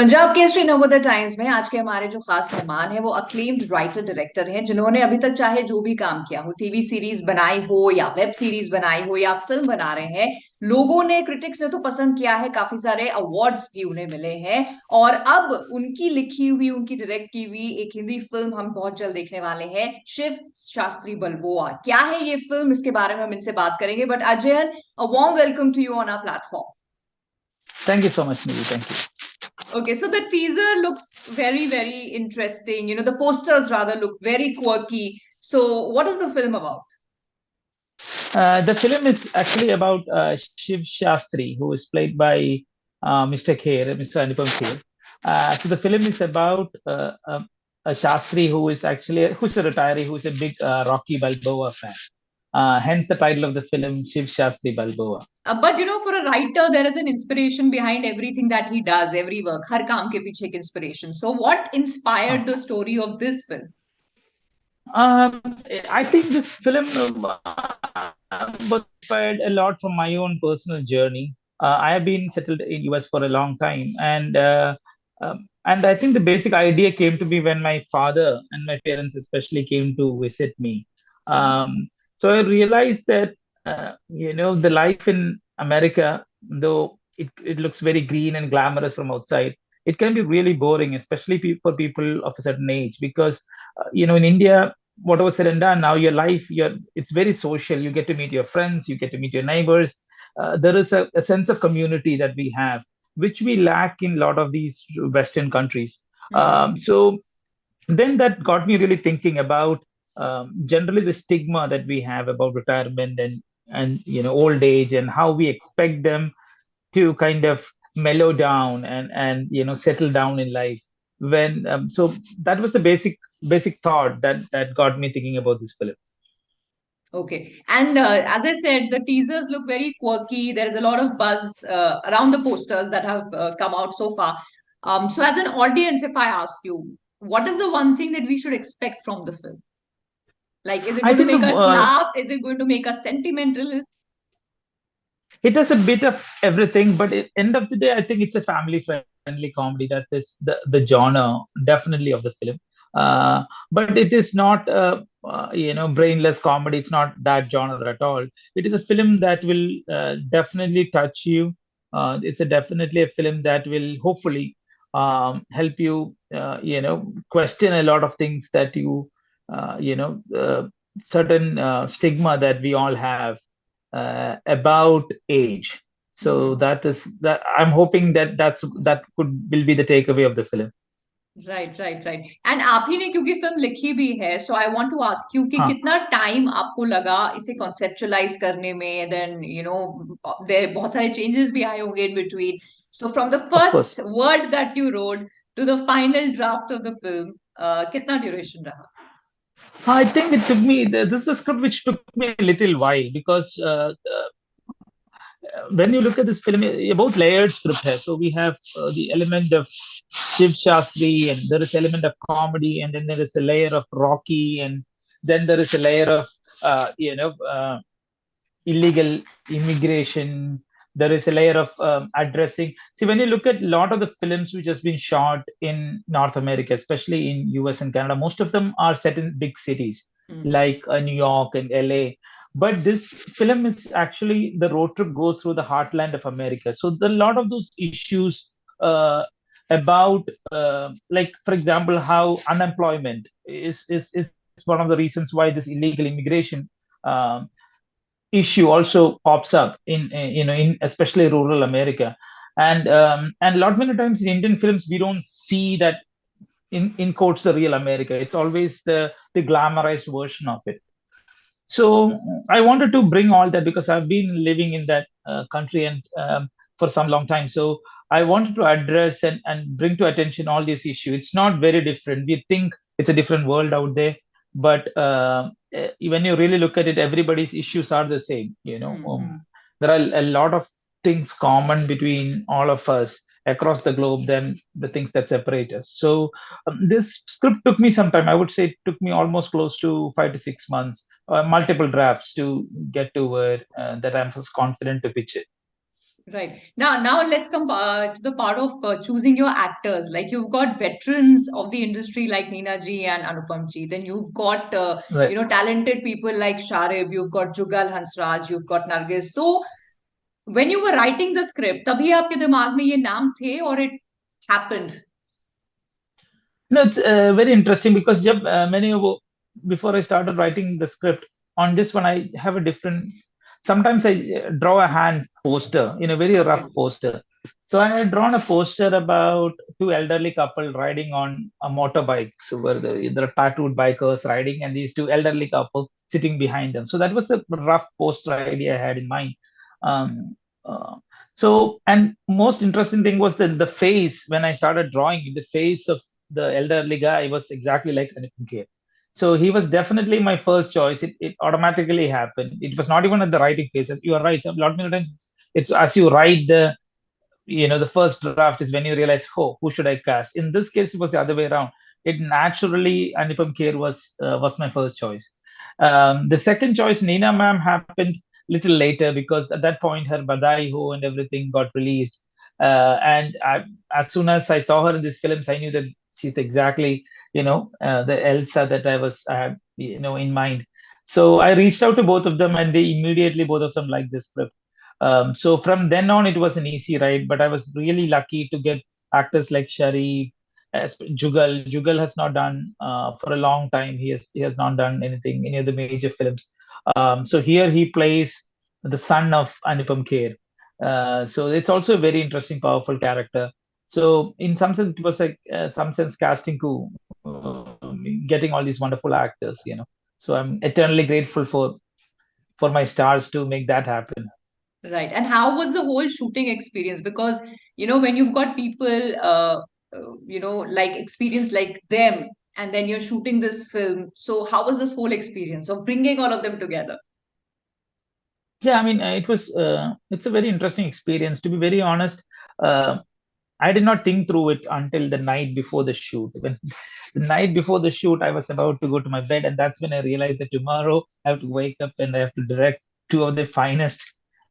Punjab Kesari Navodaya times में आज के हमारे जो खास मेहमान हैं वो अक्लेम्ड राइटर डायरेक्टर हैं जिन्होंने अभी तक चाहे जो भी काम किया हो, टीवी सीरीज बनाई हो या वेब सीरीज बनाई हो या फिल्म बना रहे हैं। लोगों ने, क्रिटिक्स ने तो पसंद किया है, काफी सारे अवार्ड्स भी उन्हें मिले हैं। और अब उनकी लिखी हुई, उनकी डायरेक्ट की हुई एक हिंदी फिल्म हम बहुत जल्द देखने वाले हैं, शिव शास्त्री बलबोआ। क्या है ये फिल्म, इसके बारे में हम इनसे बात करेंगे। But Ajay, a warm welcome to you on our platform. Thank you so much, Nidhi. Thank you. Okay, so the teaser looks very, very interesting. The posters rather look very quirky. So, what is the film about? The film is actually about Shiv Shastri, who is played by Mr. Kher, Mr. Anupam Kher. So the film is about a Shastri who's a retiree, who's a big Rocky Balboa fan. Hence the title of the film, Shiv Shastri Balboa. But for a writer, there is an inspiration behind everything that he does, every work. हर काम के पीछे एक inspiration. So, what inspired the story of this film? Um, I think this film was inspired a lot from my own personal journey. I have been settled in US for a long time, and I think the basic idea came to me when my father and my parents especially came to visit me. Um, so I realized that the life in America, though it looks very green and glamorous from outside, it can be really boring, especially for people of a certain age, because in India, whatever said and done, now your life, it's very social. You get to meet your friends, you get to meet your neighbors. There is a sense of community that we have, which we lack in a lot of these Western countries. So then that got me really thinking about generally the stigma that we have about retirement and old age, and how we expect them to kind of mellow down and settle down in life. So that was the basic thought that got me thinking about this film. Okay. And as I said, the teasers look very quirky. There is a lot of buzz around the posters that have come out so far. So, as an audience, if I ask you, what is the one thing that we should expect from the film? Like, is it I going to think make us laugh? Is it going to make us sentimental? it has a bit of everything, but at end of the day, I think it's a family friendly comedy. That is the genre definitely of the film. But it is not brainless comedy. It's not that genre at all. It is a film that will definitely touch you. It's definitely a film that will hopefully help you question a lot of things that certain stigma that we all have about age. So Mhm. that is that. I'm hoping that will be the takeaway of the film. Right right right. And आप ही ने क्योंकि film लिखी भी है, so I want to ask you कि Huh. कितना time आपको लगा इसे कॉन्सेप्चुलाइज करने में। देन देयर बहुत सारे चेंजेस भी आए होंगे in between. So from the Of first course. Word that you wrote to the final draft of the film, कितना ड्यूरेशन रहा? I think it took me. This is a script which took me a little while, because when you look at this film, about layered script here. So we have the element of Shiv Shastri, and there is element of comedy, and then there is a layer of Rocky, and then there is a layer of illegal immigration. There is a layer of addressing. See, when you look at a lot of the films which has been shot in North America, especially in US and Canada, most of them are set in big cities like New York and LA. But this film is actually, the road trip goes through the heartland of America. So a lot of those issues about, like, for example, how unemployment is one of the reasons why this illegal immigration um, issue also pops up in especially rural America. And a lot many times in Indian films we don't see that, in quotes, the real America. It's always the glamorized version of it. So I wanted to bring all that, because I've been living in that country and for some long time. So I wanted to address and bring to attention all these issues. It's not very different. We think it's a different world out there, but when you really look at it, everybody's issues are the same. There are a lot of things common between all of us across the globe than the things that separate us. So this script took me some time. I would say it took me almost close to 5 to 6 months, multiple drafts to get to where that I'm first confident to pitch it. Right. Now let's come to the part of choosing your actors. Like you've got veterans of the industry like Neena ji and Anupam ji. Then you've got Right. talented people like Sharib. You've got Jugal Hansraj. You've got Nargis. So when you were writing the script, तभी आपके दिमाग में ये नाम थे or it happened? No, it's very interesting because before I started writing the script on this one, I have a different. Sometimes I draw a hand poster in a very rough Okay. poster. So I had drawn a poster about two elderly couple riding on a motorbikes, where there are tattooed bikers riding, and these two elderly couple sitting behind them. So that was the rough poster idea I had in mind. Um, uh, and most interesting thing was the face when I started drawing the face of the elderly guy was exactly like Anupam Kher. So he was definitely my first choice. It automatically happened. It was not even at the writing phase. You are right. A lot of times it's as you write the first draft is when you realize, oh, who should I cast? In this case, it was the other way around. It naturally Anupam Kher was my first choice. The second choice, Nina Ma'am, happened little later because at that point her Badai Ho and everything got released. As soon as I saw her in these films, I knew that she's exactly the Elsa that I had in mind. So I reached out to both of them, and they immediately both of them liked the script. So from then on, it was an easy ride. But I was really lucky to get actors like Sharif, Jugal. Jugal has not done for a long time. He has not done any of the major films. So here he plays the son of Anupam Kher. So it's also a very interesting, powerful character. So in some sense, it was like some sense casting coup, getting all these wonderful actors. So I'm eternally grateful for my stars to make that happen. Right. And how was the whole shooting experience? Because, when you've got people, like experience like them, and then you're shooting this film. So how was this whole experience of bringing all of them together? Yeah, I mean, it's a very interesting experience. To be very honest, uh, I did not think through it until the night before the shoot. When the night before the shoot, I was about to go to my bed, and that's when I realized that tomorrow I have to wake up and I have to direct two of the finest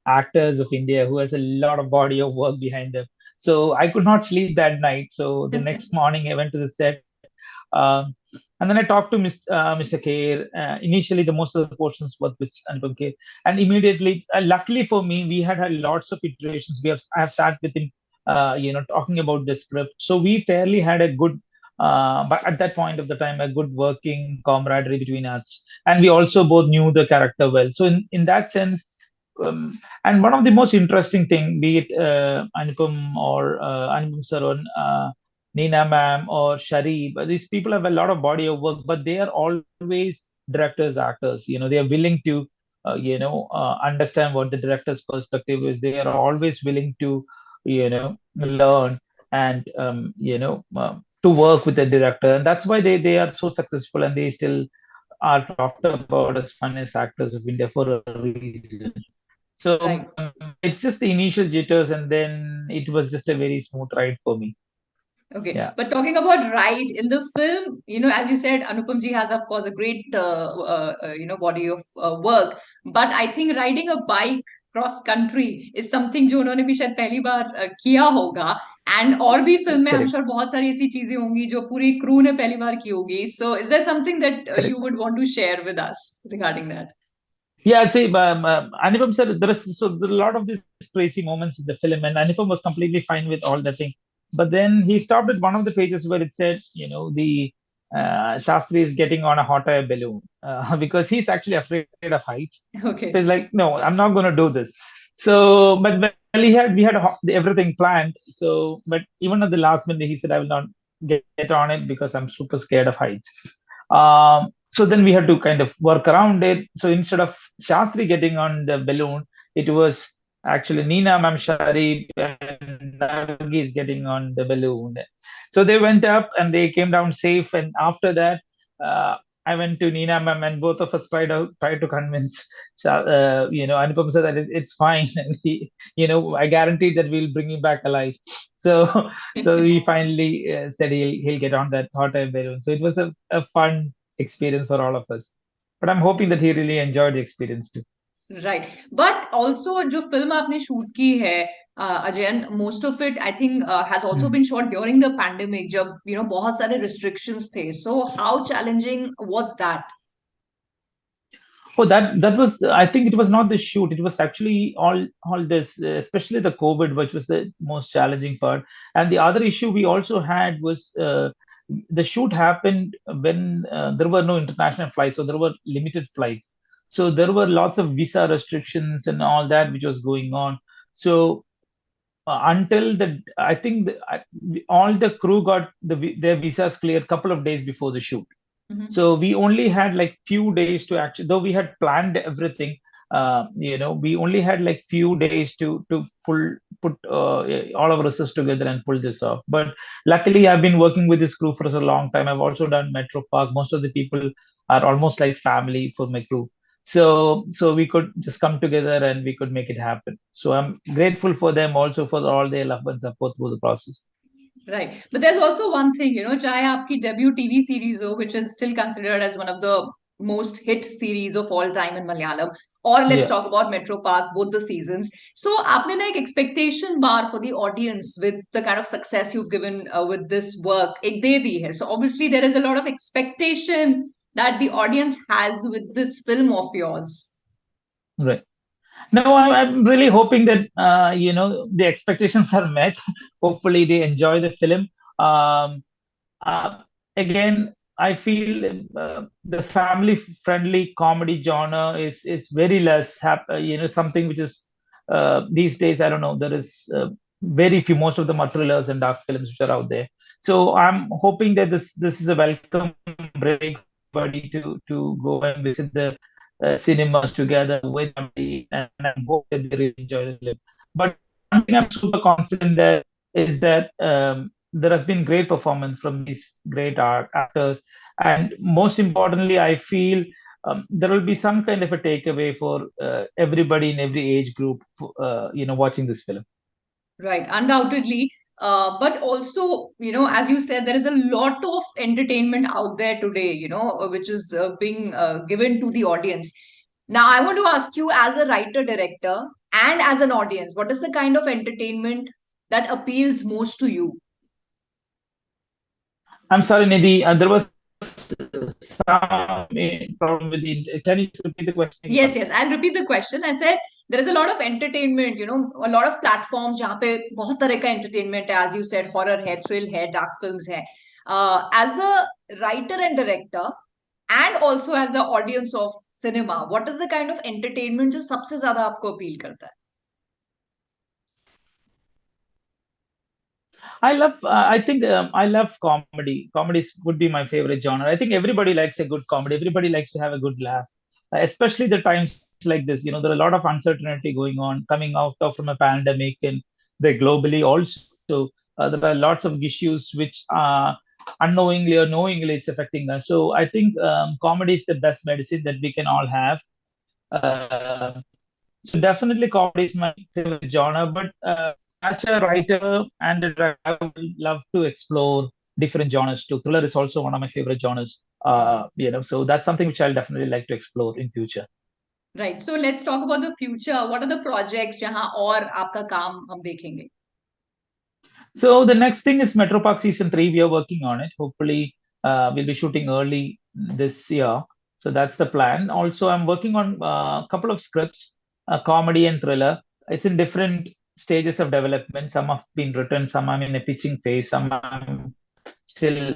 actors of India who has a lot of body of work behind them. So I could not sleep that night. So the next morning, I went to the set. Um, and then I talked to Mr. Kher. Initially, the most of the portions were with Anupam Kher, and immediately, luckily for me, we had lots of iterations. I have sat with him, talking about the script. So we fairly had a good, but at that point of the time, a good working camaraderie between us, and we also both knew the character well. So in that sense. And one of the most interesting thing, be it Anupam or Anupam sir or Nina ma'am or Sharif. These people have a lot of body of work, but they are always directors, actors. They are willing to, understand what the director's perspective is. They are always willing to, learn and, to work with the director. And that's why they are so successful and they still are talked about as finest actors of India for a reason. So Right. it's just the initial jitters, and then it was just a very smooth ride for me. Okay, Yeah. but talking about ride in the film, as you said, Anupam ji has, of course, a great, body of work. But I think riding a bike cross country is something जो उन्होंने भी शायद पहली बार किया होगा. And और भी film में I'm Correct. sure बहुत सारी ऐसी चीजें होंगी जो पूरी crew ने पहली बार की होगी. So is there something that you Correct. would want to share with us regarding that? Yeah, see, Anupam said there are a lot of these crazy moments in the film, and Anupam was completely fine with all the thing. But then he stopped at one of the pages where it said, the Shastri is getting on a hot air balloon because he's actually afraid of heights. So Okay. he's like, no, I'm not going to do this. So, but well, we had everything planned. So, but even at the last minute, he said, I will not get on it because I'm super scared of heights. So then we had to kind of work around it. So instead of Shastri getting on the balloon, it was actually Nina Mam Sharif and Nargis getting on the balloon. So they went up and they came down safe. And after that, uh, I went to Nina Mam and both of us tried to convince, Anupam said that it's fine. And I guaranteed that we'll bring him back alive. So, so he finally said he'll get on that hot air balloon. So it was a fun experience for all of us. But I'm hoping that he really enjoyed the experience too. Right, but also जो film आपने shoot की है Ajayan, most of it I think has also been Hmm. Shot during the pandemic, जब बहुत सारे restrictions थे, so how challenging was that? Oh, that was. I think it was not the shoot. It was actually all this, especially the COVID, which was the most challenging part. And the other issue we also had was the shoot happened when there were no international flights, so there were limited flights. So there were lots of visa restrictions and all that which was going on. So until I think all the crew got their visas cleared couple of days before the shoot. So we only had like few days to actually, though we had planned everything, we only had like few days to put all our resources together and pull this off. But luckily, I've been working with this crew for so long time. I've also done Metro Park. Most of the people are almost like family for my crew. So we could just come together and we could make it happen. So I'm grateful for them also for all their love and support through the process. Right. But there's also one thing, चाहे आपकी debut TV series हो, which is still considered as one of the most hit series of all time in Malayalam, or let's Yeah. talk about Metro Park, both the seasons. So आपने ना एक expectation bar for the audience with the kind of success you've given with this work, एक दे दी है. So obviously there is a lot of expectation that the audience has with this film of yours. Right. No, I'm really hoping that the expectations are met. Hopefully, they enjoy the film. Um, Again, I feel the family-friendly comedy genre is very less. Something which is these days. I don't know. There is very few. Most of them are thrillers and dark films which are out there. So I'm hoping that this is a welcome break for everybody to go and visit the cinemas together with family, and I hope that they really enjoy the film. But one thing I'm super confident that is that there has been great performance from these great actors, and most importantly, I feel there will be some kind of a takeaway for everybody in every age group, watching this film. Right, undoubtedly. But also, as you said, there is a lot of entertainment out there today, which is being given to the audience. Now, I want to ask you, as a writer, director, and as an audience, what is the kind of entertainment that appeals most to you? I'm sorry, Nidhi, there was some problem with the. Can you just repeat the question Yes, again? yes. I'll repeat the question. I said there is a lot of entertainment, a lot of platforms जहाँ पे बहुत तरह का entertainment है, as you said, horror है, thrill है, dark films है. As a writer and director, and also as an audience of cinema, what is the kind of entertainment जो सबसे ज्यादा आपको appeal करता है? I think I love comedy. Comedies would be my favorite genre. I think everybody likes a good comedy. Everybody likes to have a good laugh, especially the times like this. There are a lot of uncertainty going on, coming out of from a pandemic, and they globally also. There are lots of issues which unknowingly or knowingly it's affecting us. So I think comedy is the best medicine that we can all have. Uh, so definitely comedy is my favorite genre, but as a writer and a director, I would love to explore different genres too. Thriller is also one of my favorite genres. So that's something which I'll definitely like to explore in future. Right. So let's talk about the future. What are the projects जहाँ और आपका काम हम देखेंगे? So the next thing is Metro Park season 3. We are working on it. Hopefully, we'll be shooting early this year. So that's the plan. Also, I'm working on a couple of scripts, comedy and thriller. It's in different stages of development. Some have been written, some I'm in a pitching phase, some I'm still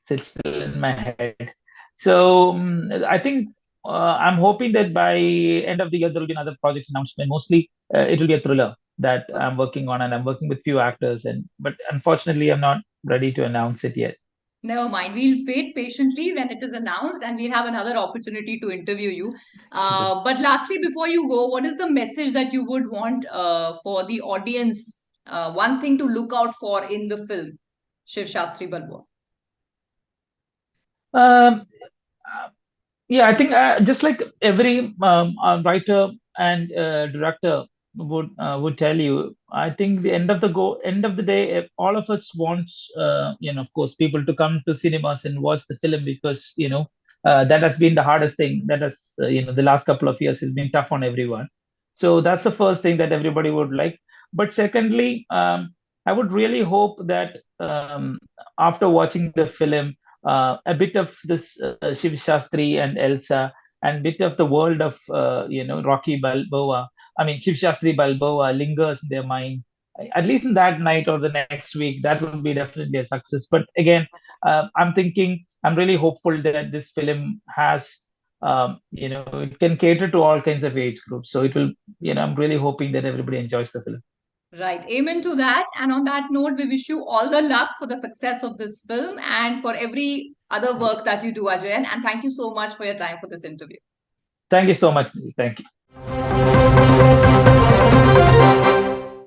still in my head. So I think I'm hoping that by end of the year there will be another project announcement. Mostly it will be a thriller that I'm working on, and I'm working with few actors. And but unfortunately, I'm not ready to announce it yet. Never mind. We'll wait patiently when it is announced and we'll have another opportunity to interview you. Sure. But lastly, before you go, what is the message that you would want for the audience? One thing to look out for in the film, Shiv Shastri Balwa. Um, Yeah, I think just like every writer and director would tell you, I think the end of the day, if all of us wants, of course, people to come to cinemas and watch the film because That has been the hardest thing. That has, the last couple of years has been tough on everyone. So that's the first thing that everybody would like. But secondly, I would really hope that after watching the film, a bit of this Shiv Shastri and Elsa, and bit of the world of Rocky Balboa. I mean, Shiv Shastri Balboa lingers in their mind. At least in that night or the next week, that would be definitely a success. But again, I'm really hopeful that this film has, it can cater to all kinds of age groups. So it will, I'm really hoping that everybody enjoys the film. Right. Amen to that. And on that note, we wish you all the luck for the success of this film and for every other work that you do, Ajayan. And thank you so much for your time for this interview. Thank you so much. Nidhi. Thank you.